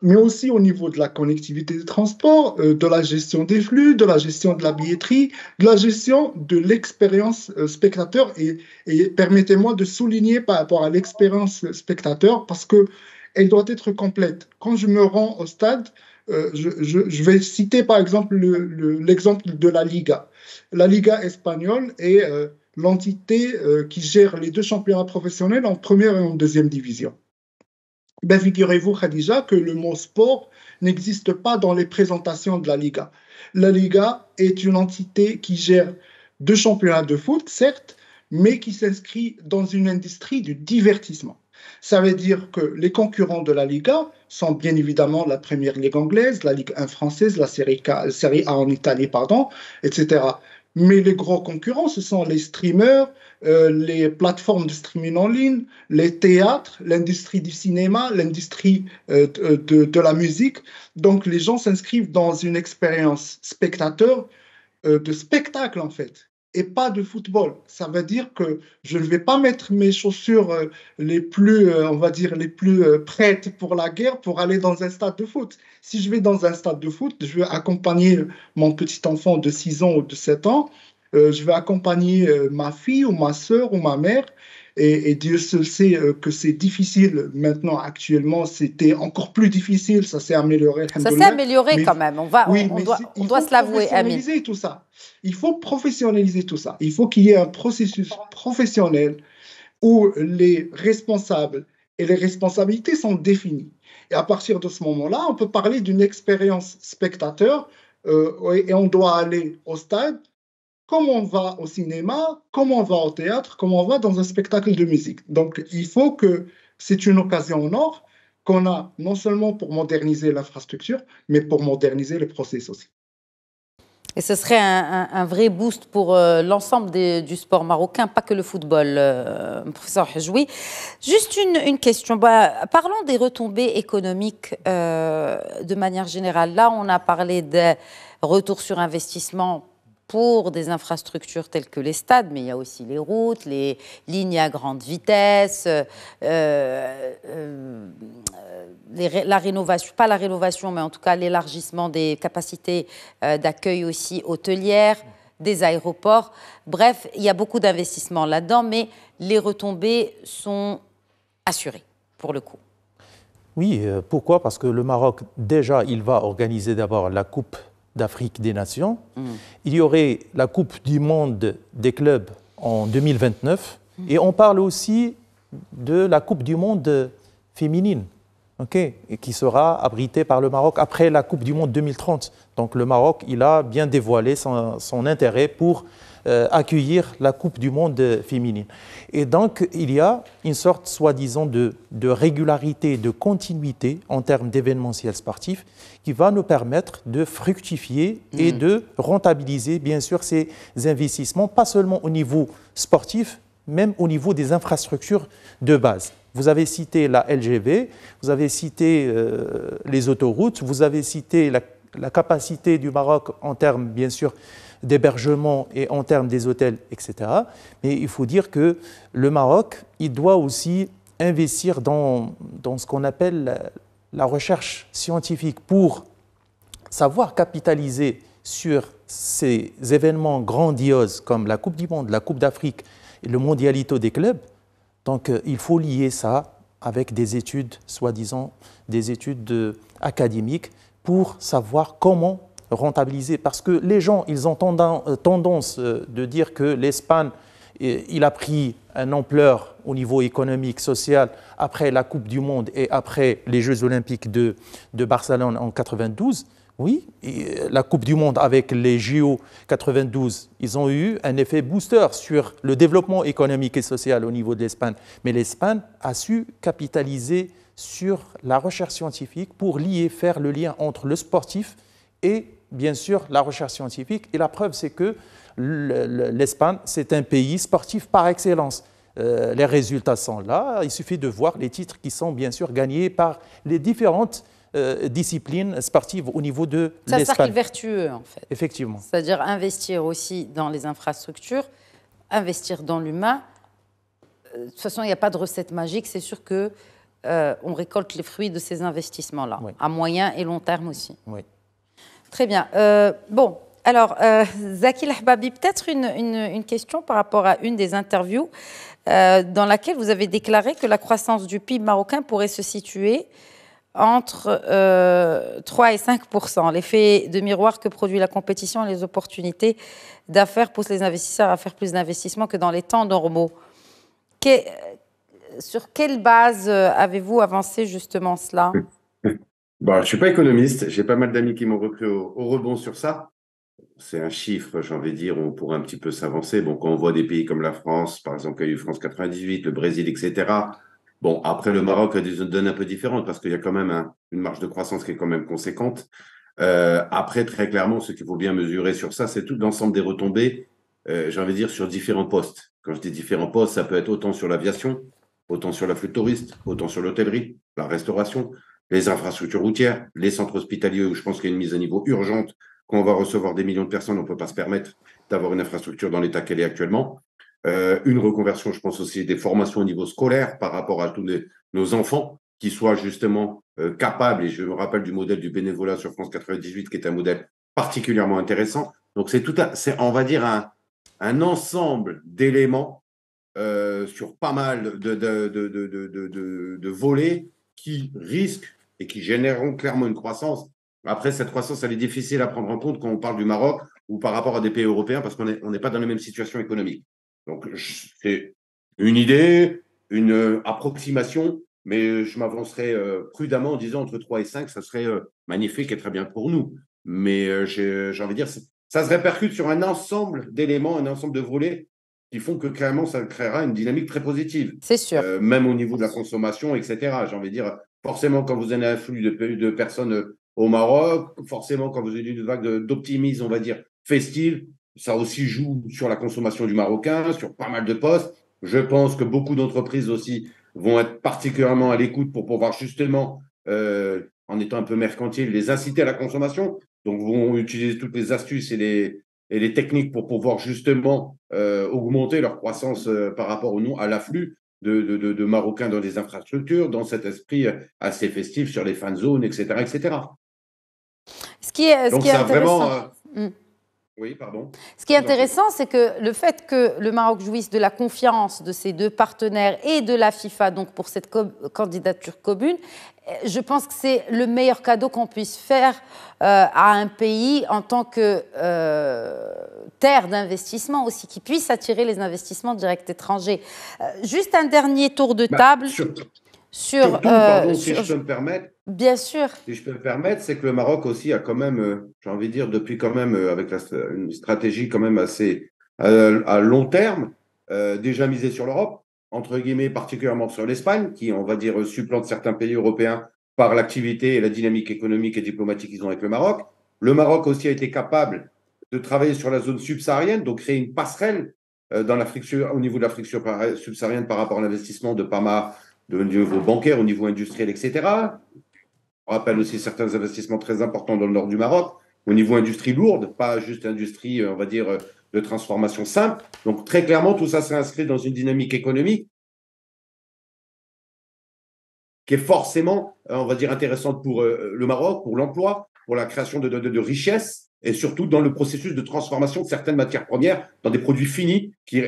mais aussi au niveau de la connectivité des transports, de la gestion des flux, de la gestion de la billetterie, de la gestion de l'expérience spectateur. Et permettez-moi de souligner par rapport à l'expérience spectateur, parce qu'elle doit être complète. Quand je me rends au stade, je vais citer par exemple l'exemple de la Liga. La Liga espagnole est l'entité qui gère les deux championnats professionnels en première et en deuxième division. Ben, figurez-vous, Khadija, que le mot sport n'existe pas dans les présentations de la Liga. La Liga est une entité qui gère deux championnats de foot, certes, mais qui s'inscrit dans une industrie du divertissement. Ça veut dire que les concurrents de la Liga sont bien évidemment la Première Ligue anglaise, la Ligue 1 française, la Serie A en Italie, etc. Mais les gros concurrents, ce sont les streamers, les plateformes de streaming en ligne, les théâtres, l'industrie du cinéma, l'industrie de la musique. Donc, les gens s'inscrivent dans une expérience spectateur, de spectacle en fait, et pas de football. Ça veut dire que je ne vais pas mettre mes chaussures les plus, on va dire, les plus prêtes pour la guerre pour aller dans un stade de foot. Si je vais dans un stade de foot, je vais accompagner mon petit enfant de 6 ans ou de 7 ans, je vais accompagner ma fille ou ma sœur ou ma mère. Et Dieu seul sait que c'est difficile maintenant, actuellement, c'était encore plus difficile, ça s'est amélioré. Ça s'est amélioré quand même, on doit se l'avouer. Professionnaliser tout ça. Il faut professionnaliser tout ça. Il faut qu'il y ait un processus professionnel où les responsables et les responsabilités sont définies. Et à partir de ce moment-là, on peut parler d'une expérience spectateur et on doit aller au stade comme on va au cinéma, comme on va au théâtre, comme on va dans un spectacle de musique. Donc, il faut que c'est une occasion en or qu'on a non seulement pour moderniser l'infrastructure, mais pour moderniser le processus aussi. Et ce serait un vrai boost pour l'ensemble du sport marocain, pas que le football, professeur Hedjoui. Juste une question. Parlons des retombées économiques de manière générale. Là, on a parlé de retour sur investissement pour des infrastructures telles que les stades, mais il y a aussi les routes, les lignes à grande vitesse, la rénovation, pas la rénovation, mais en tout cas l'élargissement des capacités d'accueil aussi hôtelières, des aéroports. Bref, il y a beaucoup d'investissements là-dedans, mais les retombées sont assurées, pour le coup. Oui, pourquoi? Parce que le Maroc, déjà, il va organiser d'abord la Coupe d'Afrique des Nations. Il y aurait la Coupe du monde des clubs en 2029. Et on parle aussi de la Coupe du monde féminine, et qui sera abritée par le Maroc après la Coupe du monde 2030. Donc le Maroc, il a bien dévoilé son intérêt pour accueillir la Coupe du monde féminine. Et donc, il y a une sorte, soi-disant, de régularité, de continuité en termes d'événementiel sportif qui va nous permettre de fructifier et de rentabiliser, bien sûr, ces investissements, pas seulement au niveau sportif, même au niveau des infrastructures de base. Vous avez cité la LGV, vous avez cité les autoroutes, vous avez cité la capacité du Maroc en termes, bien sûr, d'hébergement et en termes des hôtels, etc. Mais il faut dire que le Maroc, il doit aussi investir dans ce qu'on appelle la recherche scientifique pour savoir capitaliser sur ces événements grandioses comme la Coupe du Monde, la Coupe d'Afrique et le Mondialito des clubs. Donc il faut lier ça avec des études, soi-disant, des études académiques pour savoir comment rentabiliser. Parce que les gens, ils ont tendance de dire que l'Espagne, il a pris une ampleur au niveau économique, social, après la Coupe du Monde et après les Jeux Olympiques de Barcelone en 92. Oui, et la Coupe du Monde avec les JO 92, ils ont eu un effet booster sur le développement économique et social au niveau de l'Espagne. Mais l'Espagne a su capitaliser sur la recherche scientifique pour faire le lien entre le sportif et, bien sûr, la recherche scientifique. Et la preuve, c'est que l'Espagne, c'est un pays sportif par excellence. Les résultats sont là. Il suffit de voir les titres qui sont, bien sûr, gagnés par les différentes disciplines sportives au niveau de C'est un l'Espagne. cercle vertueux, en fait. Effectivement. C'est-à-dire investir aussi dans les infrastructures, investir dans l'humain. De toute façon, il n'y a pas de recette magique. C'est sûr que on récolte les fruits de ces investissements-là, Oui. à moyen et long terme aussi. Oui. Très bien. Bon, alors, Zaki Lahbabi, peut-être une question par rapport à une des interviews dans laquelle vous avez déclaré que la croissance du PIB marocain pourrait se situer entre 3 et 5%. L'effet de miroir que produit la compétition et les opportunités d'affaires poussent les investisseurs à faire plus d'investissements que dans les temps normaux. Sur quelle base avez-vous avancé justement cela ? Bon, je ne suis pas économiste, j'ai pas mal d'amis qui m'ont repris au rebond sur ça. C'est un chiffre, j'ai envie de dire, on pourrait un petit peu s'avancer. Bon, quand on voit des pays comme la France, par exemple, il y a eu France 98, le Brésil, etc. Bon, après, le Maroc a des données un peu différentes parce qu'il y a quand même une marge de croissance qui est quand même conséquente. Après, très clairement, ce qu'il faut bien mesurer sur ça, c'est tout l'ensemble des retombées, j'ai envie de dire, sur différents postes. Quand je dis différents postes, ça peut être autant sur l'aviation, autant sur l'afflux de touristes, autant sur l'hôtellerie, la restauration, les infrastructures routières, les centres hospitaliers où je pense qu'il y a une mise à niveau urgente. Quand on va recevoir des millions de personnes, on ne peut pas se permettre d'avoir une infrastructure dans l'état qu'elle est actuellement. Une reconversion, je pense aussi, des formations au niveau scolaire par rapport à tous nos enfants qui soient justement capables, et je me rappelle du modèle du bénévolat sur France 98 qui est un modèle particulièrement intéressant. Donc c'est on va dire, un ensemble d'éléments sur pas mal de volets qui risquent et qui généreront clairement une croissance. Après, cette croissance, elle est difficile à prendre en compte quand on parle du Maroc ou par rapport à des pays européens parce qu'on n'est pas dans la même situation économique. Donc, c'est une idée, une approximation, mais je m'avancerai prudemment en disant entre 3 et 5, ça serait magnifique et très bien pour nous. Mais j'ai envie de dire, ça se répercute sur un ensemble d'éléments, un ensemble de volets qui font que clairement, ça créera une dynamique très positive. C'est sûr. Même au niveau de la consommation, etc. J'ai envie de dire, forcément, quand vous avez un flux de personnes au Maroc, forcément, quand vous avez une vague d'optimisme, on va dire, festive, ça aussi joue sur la consommation du Marocain, sur pas mal de postes. Je pense que beaucoup d'entreprises aussi vont être particulièrement à l'écoute pour pouvoir justement, en étant un peu mercantile, les inciter à la consommation. Donc, vont utiliser toutes les astuces et les techniques pour pouvoir justement augmenter leur croissance par rapport à l'afflux de Marocains dans les infrastructures, dans cet esprit assez festif sur les fan zones, etc., etc. Ce qui est intéressant. Oui, pardon. Ce qui est intéressant, c'est que le fait que le Maroc jouisse de la confiance de ses deux partenaires et de la FIFA, donc pour cette candidature commune, je pense que c'est le meilleur cadeau qu'on puisse faire à un pays en tant que terre d'investissement aussi, qui puisse attirer les investissements directs étrangers. Juste un dernier tour de table. Surtout, pardon, si je peux me permettre. Bien sûr. Si je peux me permettre, c'est que le Maroc aussi a quand même, j'ai envie de dire, depuis quand même, avec une stratégie quand même assez à long terme, déjà misé sur l'Europe, entre guillemets, particulièrement sur l'Espagne, qui, on va dire, supplante certains pays européens par l'activité et la dynamique économique et diplomatique qu'ils ont avec le Maroc. Le Maroc aussi a été capable de travailler sur la zone subsaharienne, donc créer une passerelle au niveau de l'Afrique subsaharienne par rapport à l'investissement de PAMA, au niveau bancaire, au niveau industriel, etc. On rappelle aussi certains investissements très importants dans le nord du Maroc, au niveau industrie lourde, pas juste industrie, on va dire, de transformation simple. Donc, très clairement, tout ça s'est inscrit dans une dynamique économique qui est forcément, on va dire, intéressante pour le Maroc, pour l'emploi, pour la création de richesses et surtout dans le processus de transformation de certaines matières premières dans des produits finis qui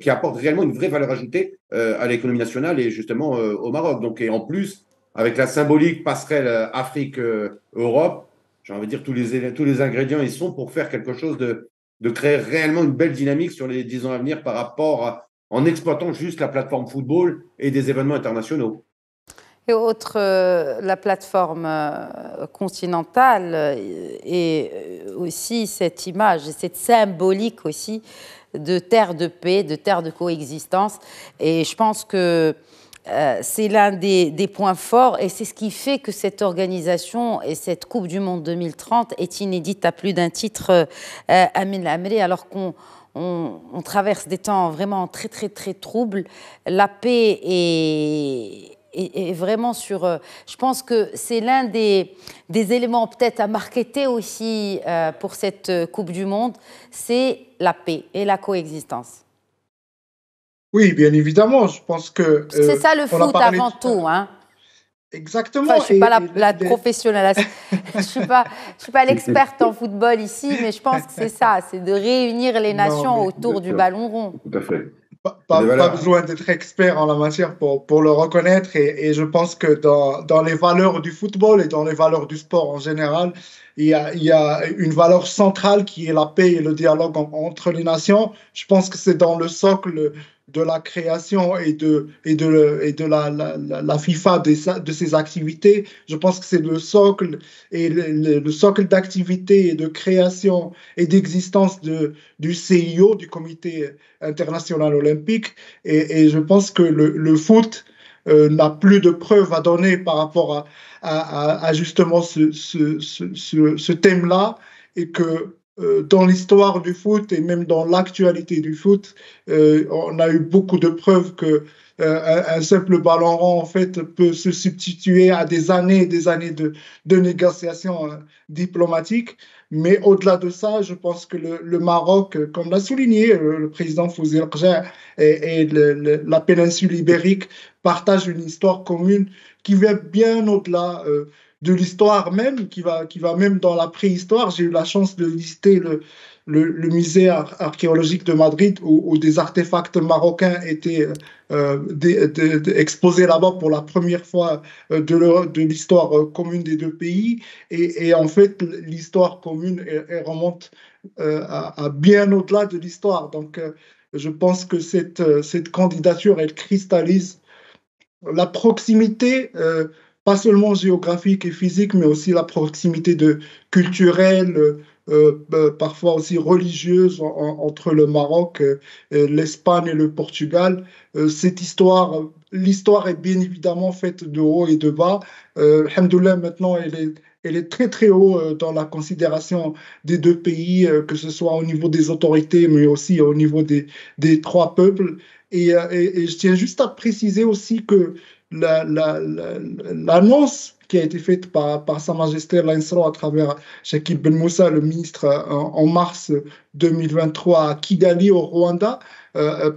apportent réellement une vraie valeur ajoutée à l'économie nationale et justement au Maroc. Donc, et en plus, avec la symbolique passerelle Afrique-Europe, j'ai envie de dire tous les ingrédients ils sont pour faire quelque chose de créer réellement une belle dynamique sur les 10 ans à venir par rapport en exploitant juste la plateforme football et des événements internationaux. Et autre, la plateforme continentale et aussi cette image, cette symbolique aussi de terre de paix, de terre de coexistence. Et je pense que c'est l'un des points forts et c'est ce qui fait que cette organisation et cette Coupe du Monde 2030 est inédite à plus d'un titre, Amin Lamri, alors qu'on traverse des temps vraiment très, très, très troubles. La paix est vraiment sur... je pense que c'est l'un des éléments peut-être à marketer aussi pour cette Coupe du Monde, c'est la paix et la coexistence. Oui, bien évidemment, je pense que... c'est ça le foot avant tout, hein. Exactement. Enfin, je ne suis pas la professionnelle, je ne suis pas l'experte en football ici, mais je pense que c'est ça, c'est de réunir les nations autour du ballon rond. Tout à fait. Pas besoin d'être expert en la matière pour le reconnaître et je pense que dans les valeurs du football et dans les valeurs du sport en général, il y a une valeur centrale qui est la paix et le dialogue entre les nations. Je pense que c'est dans le socle de la création et de la FIFA de ces activités. Je pense que c'est le socle et le socle d'activité et de création et d'existence du CIO, du Comité international olympique. Et je pense que le foot n'a plus de preuves à donner par rapport à justement ce thème-là et que dans l'histoire du foot et même dans l'actualité du foot, on a eu beaucoup de preuves que un simple ballon rond en fait peut se substituer à des années et des années de négociations diplomatiques. Mais au-delà de ça, je pense que le Maroc, comme l'a souligné le président Fouzi El-Rja et la péninsule ibérique, partagent une histoire commune qui va bien au-delà de l'histoire même, qui va même dans la préhistoire. J'ai eu la chance de visiter le musée archéologique de Madrid où des artefacts marocains étaient exposés là-bas pour la première fois de l'histoire commune des deux pays. Et en fait, l'histoire commune elle remonte à bien au-delà de l'histoire. Donc, je pense que cette candidature, elle cristallise la proximité, pas seulement géographique et physique, mais aussi la proximité culturelle, parfois aussi religieuse entre le Maroc, l'Espagne et le Portugal. L'histoire est bien évidemment faite de haut et de bas. Alhamdoulilah, maintenant, elle est très très haut dans la considération des deux pays, que ce soit au niveau des autorités, mais aussi au niveau des trois peuples. Et je tiens juste à préciser aussi que l'annonce qui a été faite par Sa Majesté l'Insra à travers Shakib Ben Moussa, le ministre, en mars 2023 à Kigali, au Rwanda,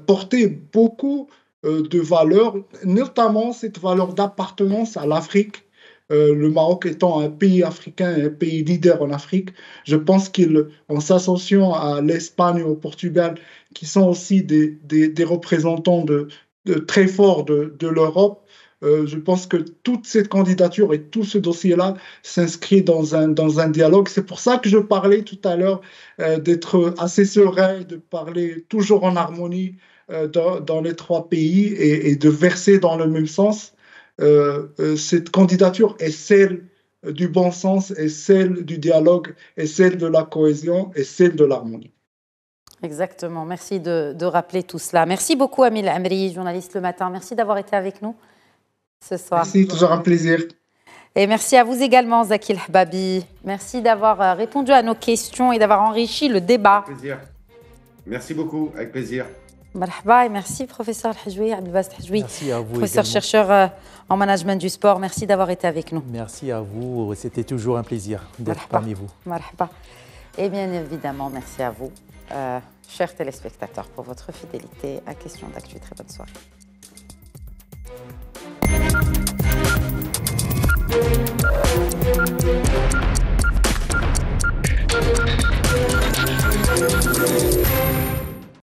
portait beaucoup de valeurs, notamment cette valeur d'appartenance à l'Afrique. Le Maroc étant un pays africain, un pays leader en Afrique, je pense qu'en s'associant à l'Espagne et au Portugal, qui sont aussi des représentants très forts de l'Europe, je pense que toute cette candidature et tout ce dossier-là s'inscrit dans un dialogue. C'est pour ça que je parlais tout à l'heure d'être assez serein, de parler toujours en harmonie dans les trois pays et de verser dans le même sens. Cette candidature est celle du bon sens, est celle du dialogue, est celle de la cohésion, est celle de l'harmonie. Exactement, merci de rappeler tout cela. Merci beaucoup Amin Lamri, journaliste Le Matin. Merci d'avoir été avec nous ce soir. Merci, toujours un plaisir. Et merci à vous également, Zaki El-Hababi. Merci d'avoir répondu à nos questions et d'avoir enrichi le débat. Avec plaisir. Merci beaucoup, avec plaisir. Marhaba et merci professeur Al-Hajjoui, Abdelbast Hajjoui. Merci à vous professeur également. chercheur en management du sport. Merci d'avoir été avec nous. Merci à vous, c'était toujours un plaisir d'être parmi vous. Marhaba. Et bien évidemment, merci à vous, chers téléspectateurs, pour votre fidélité à Question d'Actu. Très bonne soirée.